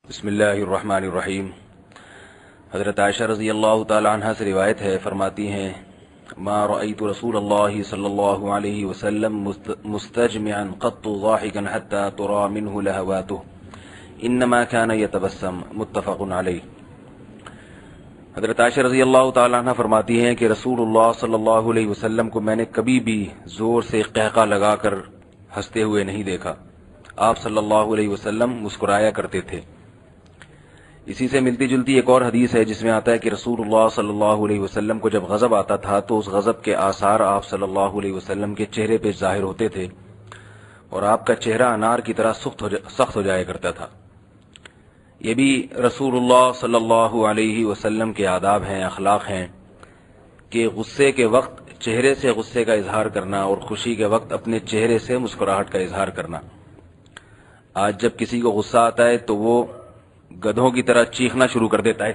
بسم اللہ الرحمن الرحیم۔ حضرت عائشہ رضی اللہ تعالی عنہ سے روایت ہے، فرماتی ہیں ما رأيت رسول اللہ صلی اللہ علیہ وسلم مستجمعا قط ضاحكا حتى ترى منه لهواته انما كان يتبسم، متفق علیہ۔ حضرت عائشہ رضی اللہ تعالی عنہ فرماتی ہیں کہ رسول اللہ صلی اللہ علیہ وسلم کو میں نے کبھی بھی زور سے قہقہ لگا کر ہنستے ہوئے نہیں دیکھا۔ آپ صلی اللہ علیہ وسلم مسکرایا کرتے تھے۔ اسی سے ملتی جلتی ایک اور حدیث ہے جس میں آتا ہے کہ رسول اللہ صلی اللہ علیہ وسلم کو جب غضب آتا تھا تو اس غضب کے آثار آپ صلی اللہ علیہ وسلم کے چہرے پہ ظاہر ہوتے تھے اور آپ کا چہرہ انار کی طرح سخت ہو جایا کرتا تھا۔ یہ بھی رسول اللہ صلی اللہ علیہ وسلم کے آداب ہیں، اخلاق ہیں کہ غصے کے وقت چہرے سے غصے کا اظہار کرنا اور خوشی کے وقت اپنے چہرے سے مسکراہٹ کا اظہار کرنا۔ آج جب کسی کو غصہ آتا ہے تو وہ گدھوں کی طرح چیخنا شروع کر دیتا ہے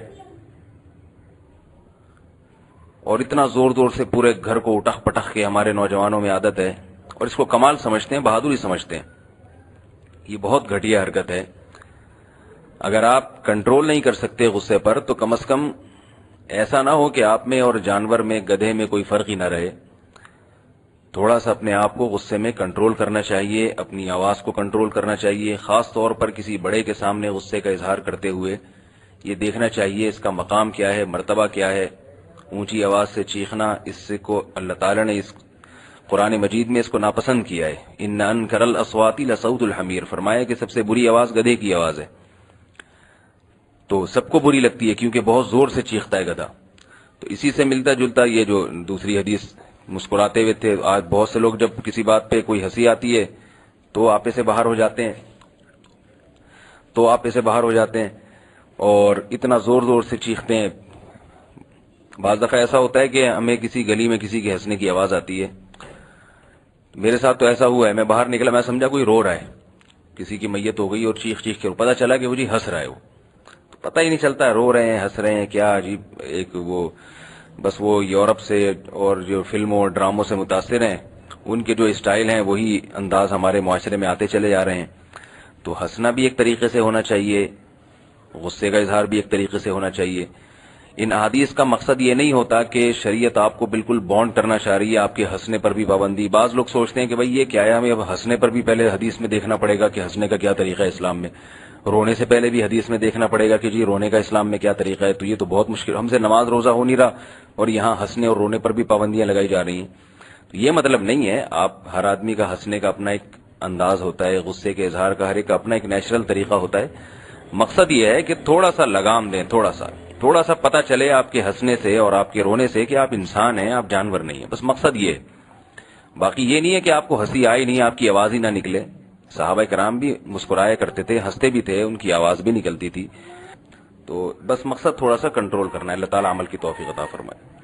اور اتنا زور زور سے پورے گھر کو اٹخ پٹخ کے ہمارے نوجوانوں میں عادت ہے اور اس کو کمال سمجھتے ہیں، بہادری سمجھتے ہیں۔ یہ بہت گھٹیا حرکت ہے۔ اگر آپ کنٹرول نہیں کر سکتے غصے پر تو کم از کم ایسا نہ ہو کہ آپ میں اور جانور میں، گدھے میں کوئی فرق ہی نہ رہے۔ تھوڑا سا اپنے آپ کو غصے میں کنٹرول کرنا چاہیے، اپنی آواز کو کنٹرول کرنا چاہیے، خاص طور پر کسی بڑے کے سامنے غصے کا اظہار کرتے ہوئے یہ دیکھنا چاہیے اس کا مقام کیا ہے، مرتبہ کیا ہے۔ اونچی آواز سے چیخنا، اس سے کو اللہ تعالیٰ نے اس قرآن مجید میں اس کو ناپسند کیا ہے۔ ان انکر الاصوات لصوت الحمیر، فرمایا کہ سب سے بری آواز گدھے کی آواز ہے۔ تو سب کو بری لگتی ہے کیونکہ بہت زور سے چیختا ہے گدھا۔ تو اسی سے ملتا جلتا یہ جو دوسری حدیث مسکراتے ہوئے تھے، آج بہت سے لوگ جب کسی بات پہ کوئی ہنسی آتی ہے تو آپے سے باہر ہو جاتے ہیں اور اتنا زور زور سے چیختے ہیں۔ بعض دفعہ ایسا ہوتا ہے کہ ہمیں کسی گلی میں کسی کے ہنسنے کی آواز آتی ہے، میرے ساتھ تو ایسا ہوا ہے، میں باہر نکلا، میں سمجھا کوئی رو رہا ہے، کسی کی میت ہو گئی اور چیخ چیخ کے پتہ چلا کہ وہ جی ہنس رہا ہے، وہ تو پتہ ہی نہیں چلتا ہے رو رہے ہیں ہنس رہے ہیں، کیا عجیب ایک وہ بس وہ یورپ سے اور جو فلموں اور ڈراموں سے متاثر ہیں، ان کے جو اسٹائل ہیں وہی انداز ہمارے معاشرے میں آتے چلے جا رہے ہیں۔ تو ہنسنا بھی ایک طریقے سے ہونا چاہیے، غصے کا اظہار بھی ایک طریقے سے ہونا چاہیے۔ ان احادیث کا مقصد یہ نہیں ہوتا کہ شریعت آپ کو بالکل بانڈ کرنا چاہ رہی ہے، آپ کے ہنسنے پر بھی پابندی۔ بعض لوگ سوچتے ہیں کہ بھئی یہ کیا ہے، ہمیں اب ہنسنے پر بھی پہلے حدیث میں دیکھنا پڑے گا کہ ہنسنے کا کیا طریقہ ہے اسلام میں، رونے سے پہلے بھی حدیث میں دیکھنا پڑے گا کہ جی رونے کا اسلام میں کیا طریقہ ہے۔ تو یہ تو بہت مشکل، ہم سے نماز روزہ ہو نہیں رہا اور یہاں ہنسنے اور رونے پر بھی پابندیاں لگائی جا رہی ہیں۔ تو یہ مطلب نہیں ہے، آپ ہر آدمی کا ہنسنے کا اپنا ایک انداز ہوتا ہے، غصے کے اظہار کا ہر ایک کا اپنا ایک نیچرل طریقہ ہوتا ہے۔ مقصد یہ ہے کہ تھوڑا سا لگام دیں، تھوڑا سا پتہ چلے آپ کے ہنسنے سے اور آپ کے رونے سے کہ آپ انسان ہیں، آپ جانور نہیں ہیں، بس مقصد یہ ہے۔ باقی یہ نہیں ہے کہ آپ کو ہنسی آئی نہیں، آپ کی آواز ہی نہ نکلے۔ صحابہ کرام بھی مسکرایا کرتے تھے، ہنستے بھی تھے، ان کی آواز بھی نکلتی تھی۔ تو بس مقصد تھوڑا سا کنٹرول کرنا ہے۔ اللہ تعالیٰ عمل کی توفیق عطا فرمائے۔